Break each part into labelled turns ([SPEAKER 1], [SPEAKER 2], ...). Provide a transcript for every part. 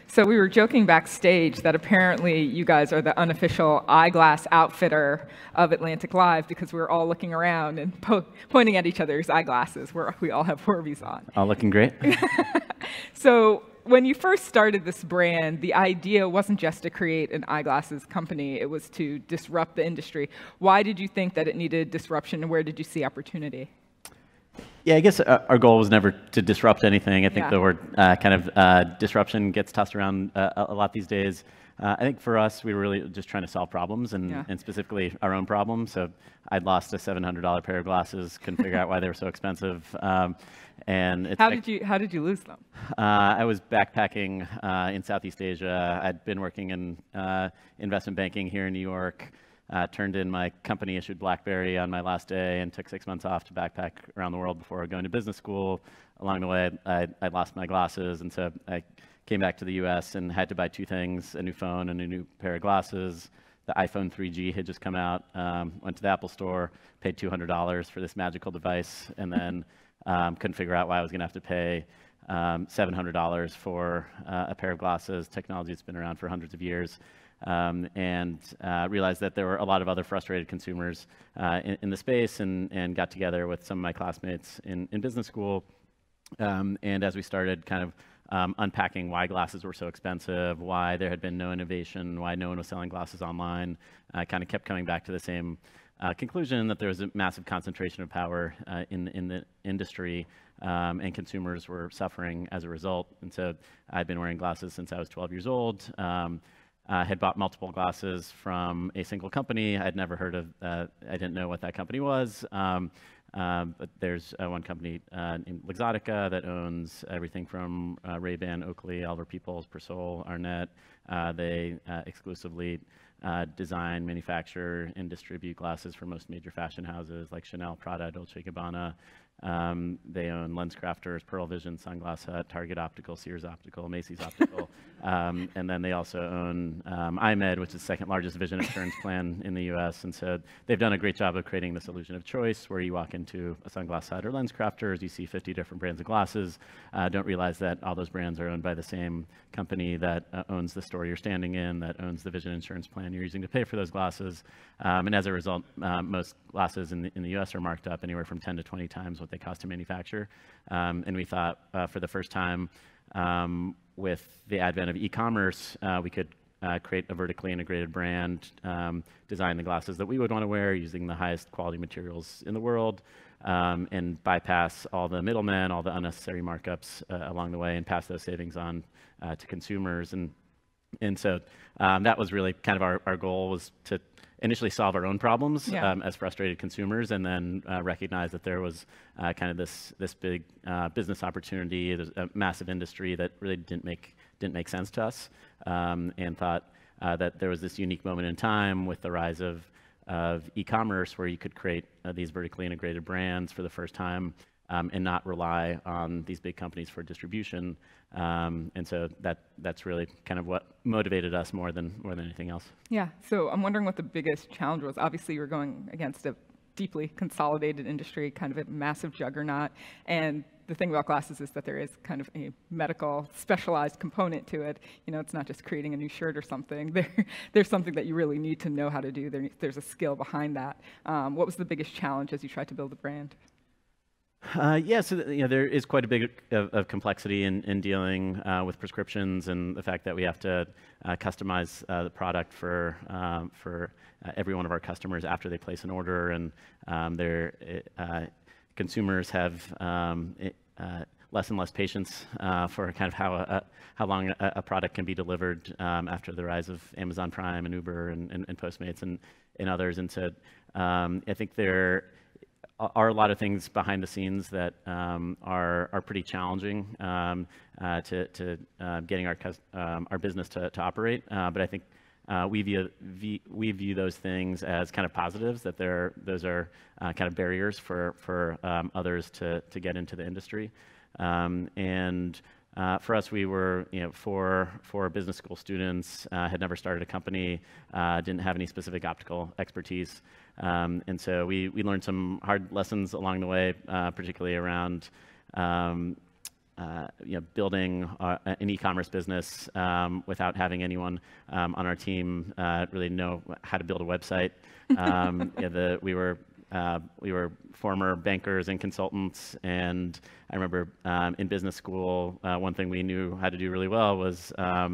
[SPEAKER 1] So we were joking backstage that apparently you guys are the unofficial eyeglass outfitter of AtlanticLIVE because we were all looking around and pointing at each other's eyeglasses where we all have Warby's on.
[SPEAKER 2] All looking great.
[SPEAKER 1] So when you first started this brand, the idea wasn't just to create an eyeglasses company, it was to disrupt the industry. Why did you think that it needed disruption, and where did you see opportunity?
[SPEAKER 2] Yeah, I guess our goal was never to disrupt anything. I think the word disruption gets tossed around a lot these days. I think for us, we were really just trying to solve problems, and specifically our own problems. So I'd lost a $700 pair of glasses, couldn't figure out why they were so expensive. And it's
[SPEAKER 1] how did you lose them?
[SPEAKER 2] I was backpacking in Southeast Asia. I'd been working in investment banking here in New York. Turned in my company-issued BlackBerry on my last day and took 6 months off to backpack around the world before going to business school. Along the way, I lost my glasses, and so I came back to the US and had to buy two things, a new phone and a new pair of glasses. The iPhone 3G had just come out, went to the Apple store, paid $200 for this magical device, and then couldn't figure out why I was gonna have to pay $700 for a pair of glasses. Technology that's been around for hundreds of years. And realized that there were a lot of other frustrated consumers in the space, and got together with some of my classmates in business school. And as we started kind of unpacking why glasses were so expensive, why there had been no innovation, why no one was selling glasses online, I kind of kept coming back to the same conclusion that there was a massive concentration of power in the industry, and consumers were suffering as a result. And so I'd been wearing glasses since I was 12 years old. Had bought multiple glasses from a single company. I'd never heard of, I didn't know what that company was, but there's one company named Luxottica that owns everything from Ray-Ban, Oakley, Oliver Peoples, Persol, Arnett. They exclusively design, manufacture, and distribute glasses for most major fashion houses like Chanel, Prada, Dolce & Gabbana. They own LensCrafters, Pearle Vision, Sunglass Hut, Target Optical, Sears Optical, Macy's Optical, and then they also own iMed, which is the second largest vision insurance plan in the US. And so they've done a great job of creating this illusion of choice where you walk into a Sunglass Hut or LensCrafters, you see 50 different brands of glasses, don't realize that all those brands are owned by the same company that owns the store you're standing in, that owns the vision insurance plan you're using to pay for those glasses. And as a result, most glasses in the US are marked up anywhere from 10 to 20 times what they cost to manufacture. And we thought for the first time with the advent of e-commerce, we could create a vertically integrated brand, design the glasses that we would want to wear using the highest quality materials in the world, and bypass all the middlemen, all the unnecessary markups along the way, and pass those savings on to consumers. And so that was really kind of our goal, was to initially solve our own problems as frustrated consumers, and then recognize that there was kind of this big business opportunity, a massive industry that really didn't make sense to us, and thought that there was this unique moment in time with the rise of e-commerce where you could create these vertically integrated brands for the first time, and not rely on these big companies for distribution. And so that's really kind of what motivated us more than anything else.
[SPEAKER 1] Yeah, so I'm wondering what the biggest challenge was. Obviously, you're going against a deeply consolidated industry, kind of a massive juggernaut. And the thing about glasses is that there is kind of a medical specialized component to it. You know, it's not just creating a new shirt or something. There's something that you really need to know how to do. There's a skill behind that. What was the biggest challenge as you tried to build the brand?
[SPEAKER 2] Yeah, so there is quite a bit of complexity in dealing with prescriptions, and the fact that we have to customize the product for every one of our customers after they place an order, and consumers have less and less patience for kind of how long a product can be delivered after the rise of Amazon Prime and Uber and Postmates and others. And so I think there are a lot of things behind the scenes that are pretty challenging to getting our business to operate. But I think we view those things as kind of positives, that those are kind of barriers for others to get into the industry. And for us, we were, for business school students, had never started a company, didn't have any specific optical expertise. And so we learned some hard lessons along the way, particularly around building an e-commerce business without having anyone on our team really know how to build a website. We were former bankers and consultants, and I remember in business school, one thing we knew how to do really well was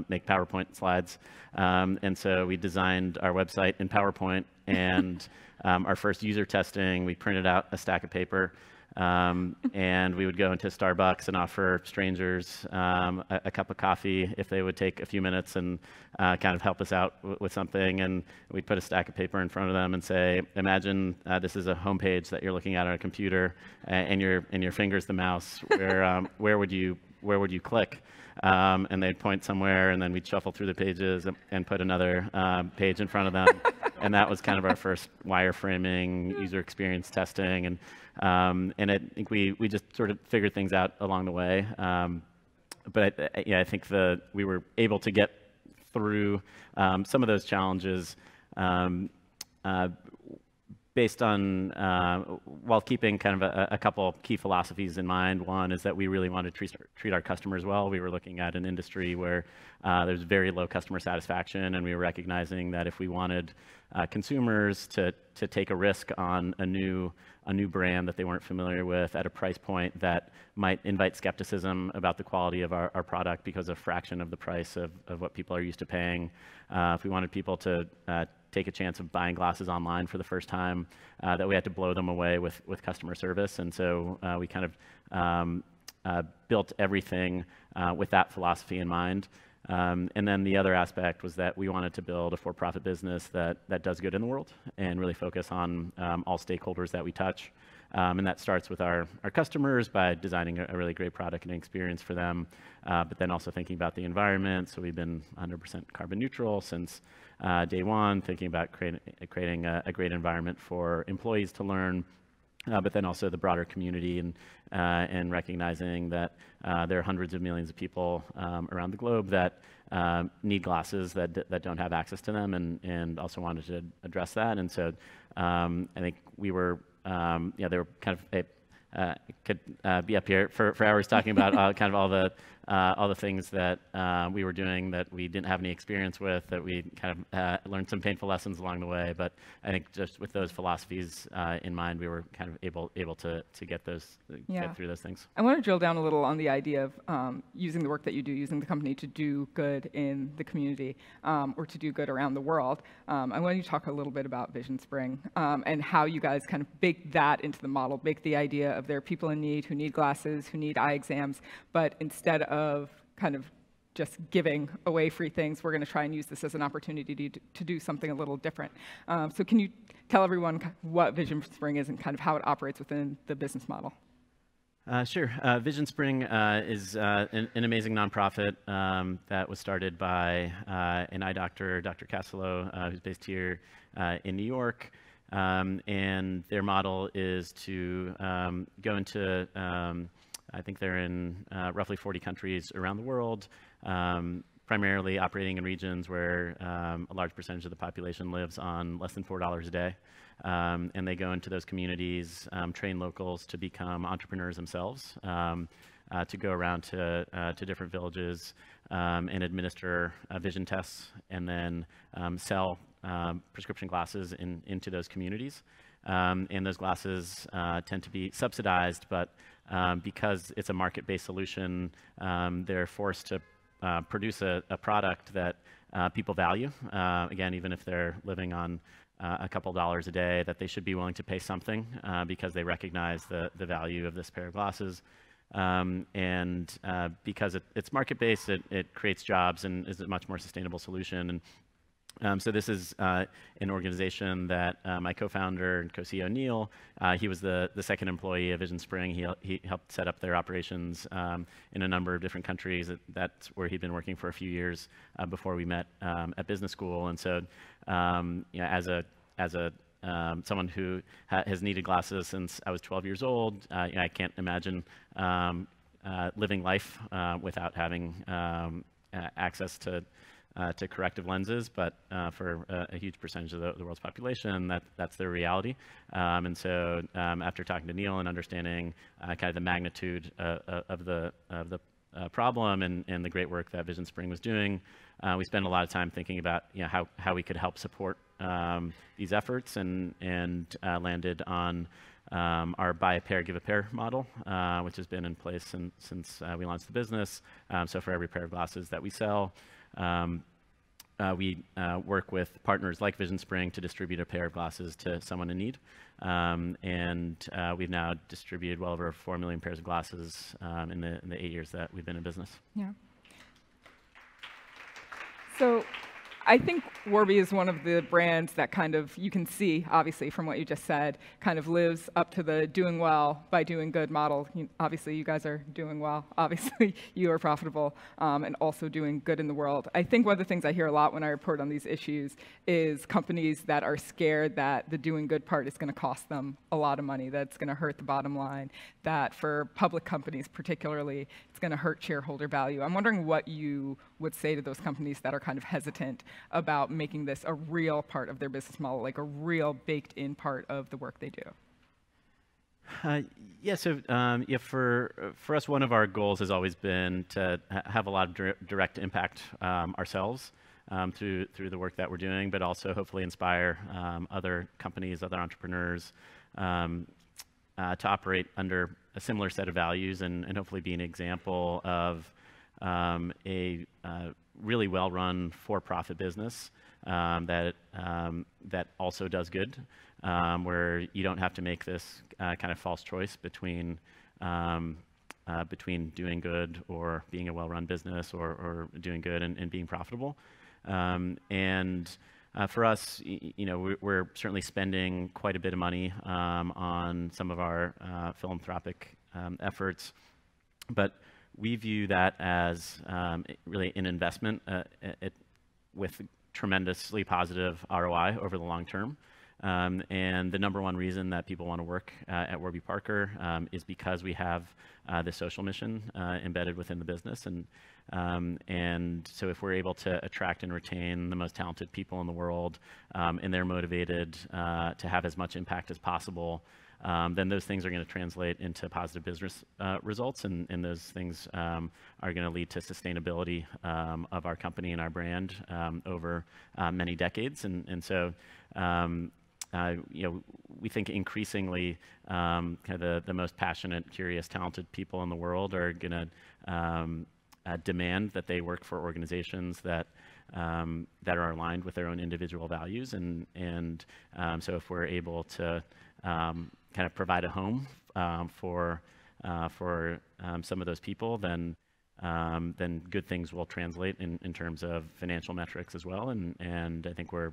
[SPEAKER 2] make PowerPoint slides. And so we designed our website in PowerPoint, and our first user testing, we printed out a stack of paper, and we would go into Starbucks and offer strangers a cup of coffee if they would take a few minutes and kind of help us out with something. And we'd put a stack of paper in front of them and say, imagine this is a homepage that you're looking at on a computer, and your finger's the mouse. Where would you click? And they'd point somewhere, and then we'd shuffle through the pages and put another page in front of them. And that was kind of our first wireframing, user experience testing. And I think we just sort of figured things out along the way. But I think we were able to get through some of those challenges based on, while keeping kind of a couple key philosophies in mind. One is that we really wanted to treat our customers well. We were looking at an industry where there's very low customer satisfaction, and we were recognizing that if we wanted consumers to take a risk on a new brand that they weren't familiar with at a price point that might invite skepticism about the quality of our product because a fraction of the price of what people are used to paying. If we wanted people to take a chance of buying glasses online for the first time, that we had to blow them away with customer service. And so we kind of built everything with that philosophy in mind. And then the other aspect was that we wanted to build a for-profit business that does good in the world and really focus on all stakeholders that we touch. And that starts with our customers by designing a really great product and experience for them, but then also thinking about the environment. So we've been 100% carbon neutral since day one, thinking about creating a great environment for employees to learn, but then also the broader community, and recognizing that there are hundreds of millions of people around the globe that need glasses that don't have access to them, and also wanted to address that. And so I think we were, they were kind of could be up here for hours talking about kind of all the things that we were doing that we didn't have any experience with, that we kind of learned some painful lessons along the way. But I think just with those philosophies in mind, we were kind of able to get through those things.
[SPEAKER 1] I want to drill down a little on the idea of using the work that you do, using the company to do good in the community, or to do good around the world. I want you to talk a little bit about Vision Spring and how you guys kind of bake that into the model, bake the idea of there are people in need who need glasses, who need eye exams, but instead of kind of just giving away free things, we're going to try and use this as an opportunity to do something a little different. So can you tell everyone what Vision Spring is and kind of how it operates within the business model?
[SPEAKER 2] Sure. Vision Spring is an amazing nonprofit that was started by an eye doctor, Dr. Castillo, who's based here in New York. And their model is to go into, I think they're in roughly 40 countries around the world, primarily operating in regions where a large percentage of the population lives on less than $4 a day. And they go into those communities, train locals to become entrepreneurs themselves, to go around to different villages and administer vision tests, and then sell prescription glasses into those communities. And those glasses tend to be subsidized, but because it's a market-based solution, they're forced to produce a product that people value. Again, even if they're living on a couple dollars a day, that they should be willing to pay something because they recognize the value of this pair of glasses. And because it's market-based, it creates jobs and is a much more sustainable solution. And so this is an organization that my co-founder and co-CEO Neil, he was the second employee of Vision Spring. He helped set up their operations in a number of different countries. That's where he'd been working for a few years before we met at business school. And so, as someone who has needed glasses since I was 12 years old, I can't imagine living life without having access to to corrective lenses, but for a huge percentage of the world's population, that's their reality. And so after talking to Neil and understanding kind of the magnitude of the problem and the great work that Vision Spring was doing, we spent a lot of time thinking about how we could help support these efforts, and landed on our buy a pair, give a pair model, which has been in place since we launched the business. So for every pair of glasses that we sell, we work with partners like Vision Spring to distribute a pair of glasses to someone in need. And we've now distributed well over 4 million pairs of glasses in the 8 years that we've been in business.
[SPEAKER 1] Yeah. So I think Warby is one of the brands that kind of, you can see, obviously, from what you just said, kind of lives up to the doing well by doing good model. Obviously, you guys are doing well. Obviously, you are profitable and also doing good in the world. I think one of the things I hear a lot when I report on these issues is companies that are scared that the doing good part is going to cost them a lot of money, that it's going to hurt the bottom line, that for public companies particularly, it's going to hurt shareholder value. I'm wondering what you would say to those companies that are kind of hesitant about making this a real part of their business model, like a real baked-in part of the work they do.
[SPEAKER 2] Yeah, so for us, one of our goals has always been to have a lot of direct impact ourselves through the work that we're doing, but also hopefully inspire other companies, other entrepreneurs to operate under a similar set of values, and hopefully be an example of a really well-run for-profit business that also does good, where you don't have to make this kind of false choice between doing good or being a well-run business, or doing good and being profitable. And for us, we're certainly spending quite a bit of money on some of our philanthropic efforts, but we view that as really an investment with tremendously positive ROI over the long term. And the number one reason that people want to work at Warby Parker is because we have this social mission embedded within the business. And so if we're able to attract and retain the most talented people in the world, and they're motivated to have as much impact as possible, then those things are going to translate into positive business results, and those things are going to lead to sustainability of our company and our brand over many decades. And so we think increasingly kind of the most passionate, curious, talented people in the world are going to demand that they work for organizations that are aligned with their own individual values. And so if we're able to kind of provide a home for some of those people, then good things will translate in terms of financial metrics as well. And I think we're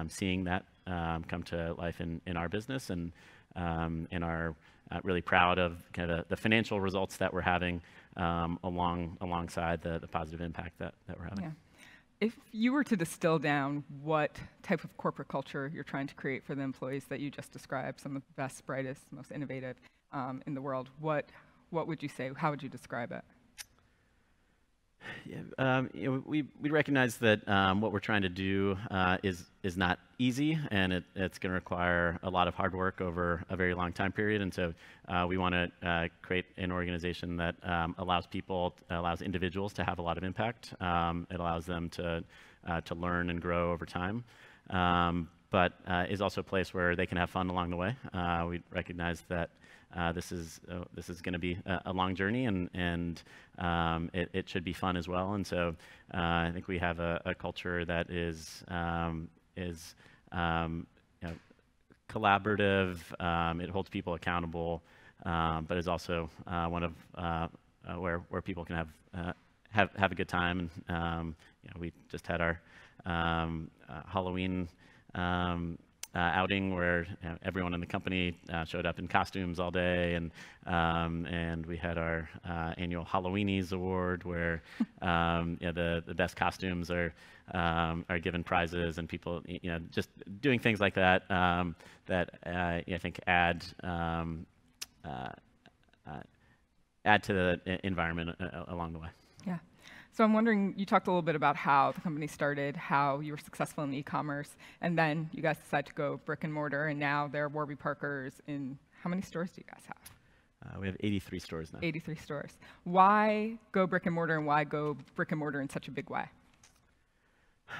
[SPEAKER 2] seeing that come to life in our business, and are really proud of kind of the financial results that we're having alongside the positive impact that we're having.
[SPEAKER 1] Yeah. If you were to distill down what type of corporate culture you're trying to create for the employees that you just described, some of the best, brightest, most innovative in the world, what would you say? How would you describe it?
[SPEAKER 2] Yeah, we recognize that what we're trying to do is not easy, and it's going to require a lot of hard work over a very long time period. And so we want to create an organization that allows individuals to have a lot of impact. It allows them to learn and grow over time, but is also a place where they can have fun along the way. We recognize that this is going to be a long journey, and it should be fun as well. And so I think we have a culture that is collaborative. It holds people accountable, but is also one of where people can have a good time. And we just had our Halloween outing where everyone in the company showed up in costumes all day, and we had our annual Halloweenies award where the best costumes are given prizes, and people just doing things like that that I think add to the environment along the way.
[SPEAKER 1] Yeah. So I'm wondering, you talked a little bit about how the company started, how you were successful in e-commerce, and then you guys decided to go brick and mortar, and now there are Warby Parkers in, how many stores do you guys have?
[SPEAKER 2] We have 83 stores now.
[SPEAKER 1] 83 stores. Why go brick and mortar, and why go brick and mortar in such a big way?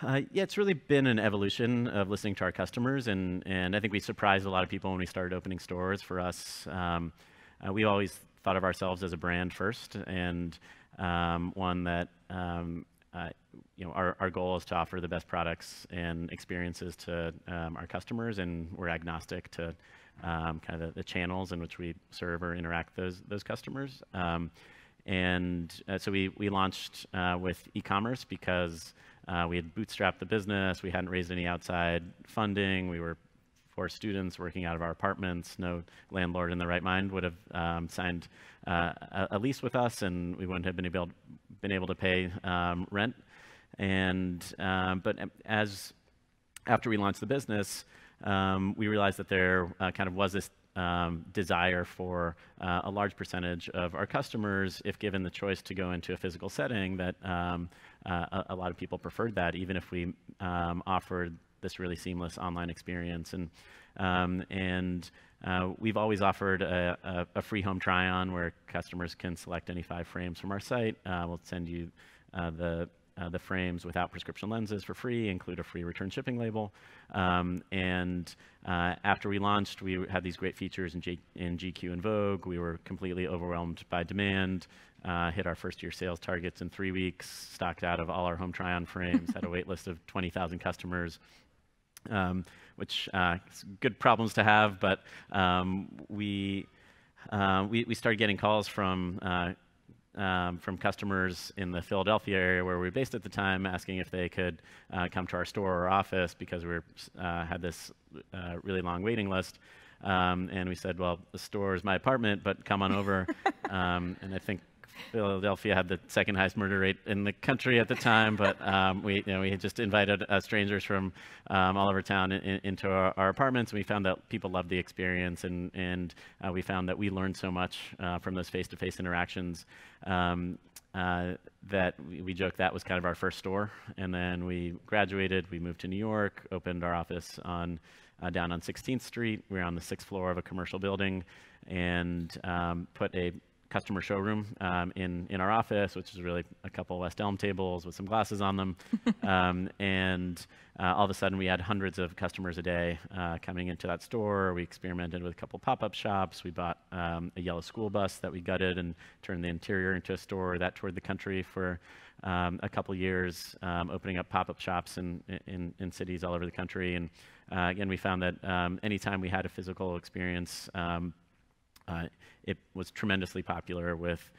[SPEAKER 2] Yeah, it's really been an evolution of listening to our customers, and I think we surprised a lot of people when we started opening stores. For us, we always thought of ourselves as a brand first, and one that our goal is to offer the best products and experiences to our customers, and we're agnostic to kind of the channels in which we serve or interact those customers. So we launched with e-commerce because we had bootstrapped the business. We hadn't raised any outside funding. We were 4 students working out of our apartments. No landlord in their right mind would have signed a lease with us, and we wouldn't have been able to pay rent. But after we launched the business, we realized that there kind of was this desire for a large percentage of our customers, if given the choice to go into a physical setting, that a lot of people preferred that, even if we offered this really seamless online experience. And we've always offered a free home try-on where customers can select any 5 frames from our site. We'll send you the frames without prescription lenses for free, include a free return shipping label. After we launched, we had these great features in GQ and Vogue. We were completely overwhelmed by demand, hit our first year sales targets in 3 weeks, stocked out of all our home try-on frames, had a wait list of 20,000 customers, which is good problems to have, but we started getting calls from customers in the Philadelphia area where we were based at the time, asking if they could come to our store or office because we had this really long waiting list. And we said, well, the store is my apartment, but come on over. And I think Philadelphia had the second highest murder rate in the country at the time, but we had just invited strangers from all over town into our apartments, and we found that people loved the experience, and we found that we learned so much from those face-to-face interactions that we joked that was kind of our first store. And then we graduated, we moved to New York, opened our office down on 16th Street. We were on the 6th floor of a commercial building, and put a customer showroom in our office, which is really a couple West Elm tables with some glasses on them. All of a sudden, we had hundreds of customers a day coming into that store. We experimented with a couple pop-up shops. We bought a yellow school bus that we gutted and turned the interior into a store. That toured the country for a couple years, opening up pop-up shops in cities all over the country. And again, we found that anytime we had a physical experience, it was tremendously popular with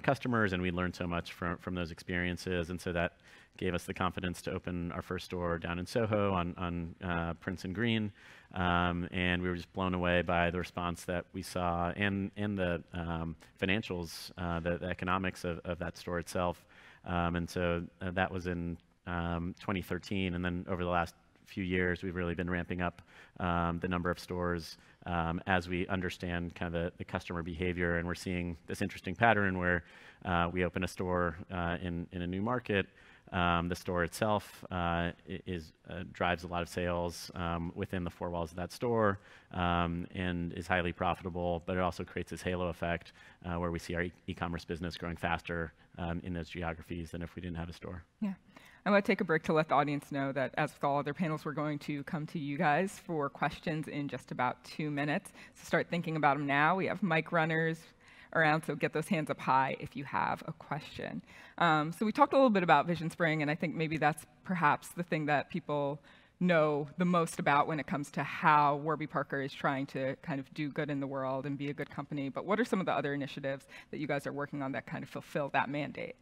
[SPEAKER 2] customers, and we learned so much from those experiences. And so that gave us the confidence to open our first store down in Soho on Prince and Green. And we were just blown away by the response that we saw, and the financials, the economics of that store itself. And so that was in 2013. And then over the last few years, we've really been ramping up the number of stores as we understand kind of the customer behavior. And we're seeing this interesting pattern where we open a store in a new market. The store itself drives a lot of sales within the 4 walls of that store, and is highly profitable, but it also creates this halo effect where we see our e-commerce business growing faster in those geographies than if we didn't have a store.
[SPEAKER 1] Yeah. I want to take a break to let the audience know that, as with all other panels, we're going to come to you guys for questions in just about 2 minutes. So start thinking about them now. We have mic runners around, so get those hands up high if you have a question. So we talked a little bit about Vision Spring, and I think maybe that's perhaps the thing that people know the most about when it comes to how Warby Parker is trying to kind of do good in the world and be a good company. But what are some of the other initiatives that you guys are working on that kind of fulfill that mandate?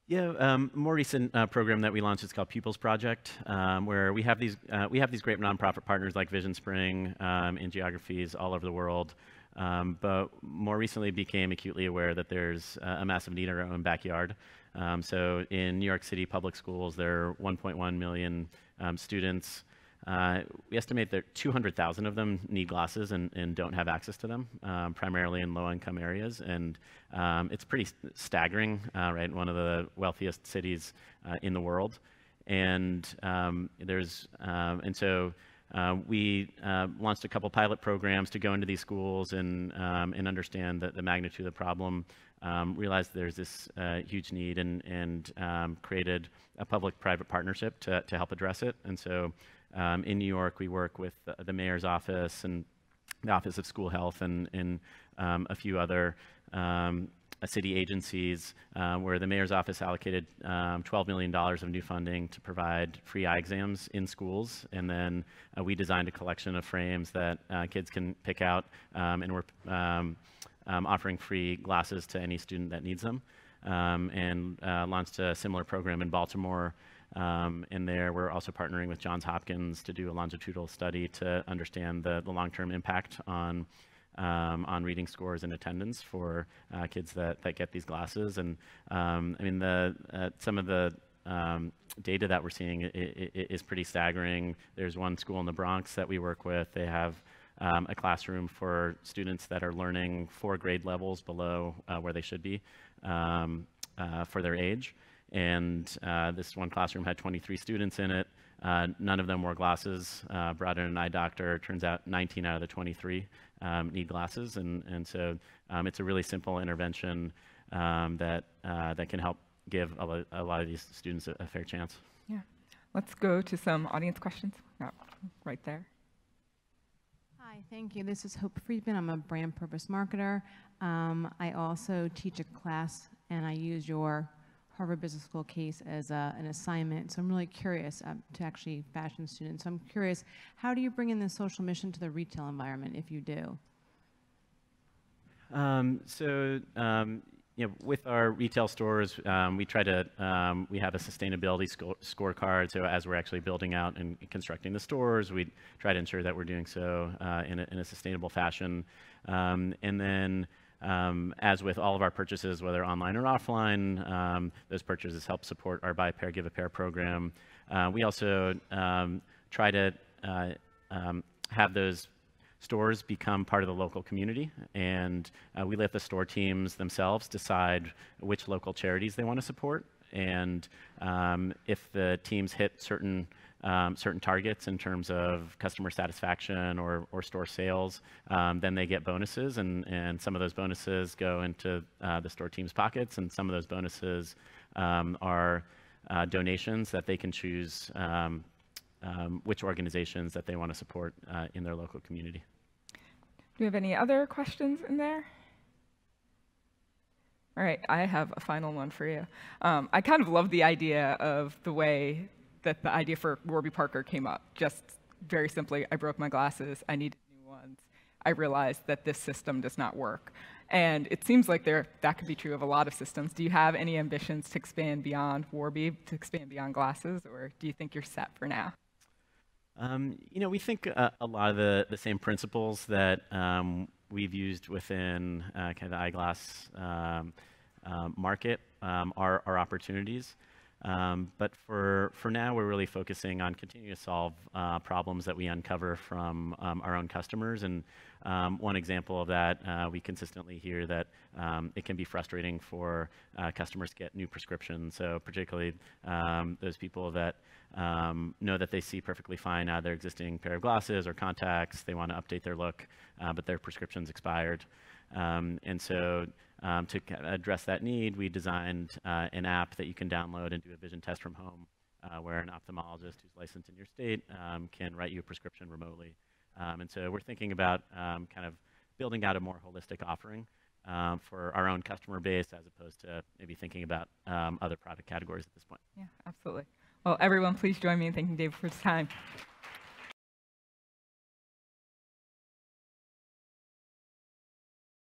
[SPEAKER 2] Yeah, more recent program that we launched is called Pupils Project, where we have these great nonprofit partners like Vision Spring in geographies all over the world, but more recently became acutely aware that there's a massive need in our own backyard. So in New York City public schools, there are 1.1 million students. we estimate that 200,000 of them need glasses and don't have access to them, primarily in low-income areas. And it's pretty staggering, right? One of the wealthiest cities in the world. And so we launched a couple pilot programs to go into these schools and understand the magnitude of the problem. Realized there's this huge need and created a public-private partnership to help address it. And so in New York, we work with the mayor's office and the Office of School Health and a few other city agencies, where the mayor's office allocated $12 million of new funding to provide free eye exams in schools. And then we designed a collection of frames that kids can pick out, and we're offering free glasses to any student that needs them. And launched a similar program in Baltimore. And there we're also partnering with Johns Hopkins to do a longitudinal study to understand the long-term impact on reading scores and attendance for kids that get these glasses. And I mean, some of the data that we're seeing is pretty staggering. There's one school in the Bronx that we work with. They have a classroom for students that are learning 4 grade levels below where they should be for their age. And this one classroom had 23 students in it. None of them wore glasses. Brought in an eye doctor. Turns out 19 out of the 23 need glasses. And so it's a really simple intervention that can help give a lot of these students a fair chance.
[SPEAKER 1] Yeah. Let's go to some audience questions. Oh, right there.
[SPEAKER 3] Hi, thank you. This is Hope Friedman. I'm a brand purpose marketer. I also teach a class, and I use your Harvard Business School case as an assignment. So I'm really curious to actually fashion students. So I'm curious, how do you bring in the social mission to the retail environment if you do?
[SPEAKER 2] With our retail stores, we try to, we have a sustainability scorecard. So as we're actually building out and constructing the stores, we try to ensure that we're doing so in a sustainable fashion. And then as with all of our purchases, whether online or offline, those purchases help support our Buy a Pair, Give a Pair program. We also try to have those stores become part of the local community, and we let the store teams themselves decide which local charities they want to support. And if the teams hit certain targets in terms of customer satisfaction or store sales, then they get bonuses, and some of those bonuses go into the store team's pockets, and some of those bonuses are donations that they can choose which organizations that they want to support in their local community.
[SPEAKER 1] Do we have any other questions in there? All right, I have a final one for you. I kind of love the idea of the way that the idea for Warby Parker came up. Just very simply, I broke my glasses, I needed new ones. I realized that this system does not work. And it seems like that could be true of a lot of systems. Do you have any ambitions to expand beyond Warby, to expand beyond glasses, or do you think you're set for now?
[SPEAKER 2] We think a lot of the same principles that we've used within kind of the eyeglass market are opportunities. But for now, we're really focusing on continuing to solve problems that we uncover from our own customers. And one example of that, we consistently hear that it can be frustrating for customers to get new prescriptions. So particularly those people that know that they see perfectly fine out of their existing pair of glasses or contacts. They want to update their look, but their prescription's expired. And so to address that need, we designed an app that you can download and do a vision test from home, where an ophthalmologist who's licensed in your state can write you a prescription remotely. And so we're thinking about kind of building out a more holistic offering for our own customer base, as opposed to maybe thinking about other product categories at this point.
[SPEAKER 1] Yeah, absolutely. Well, everyone, please join me in thanking David for his time.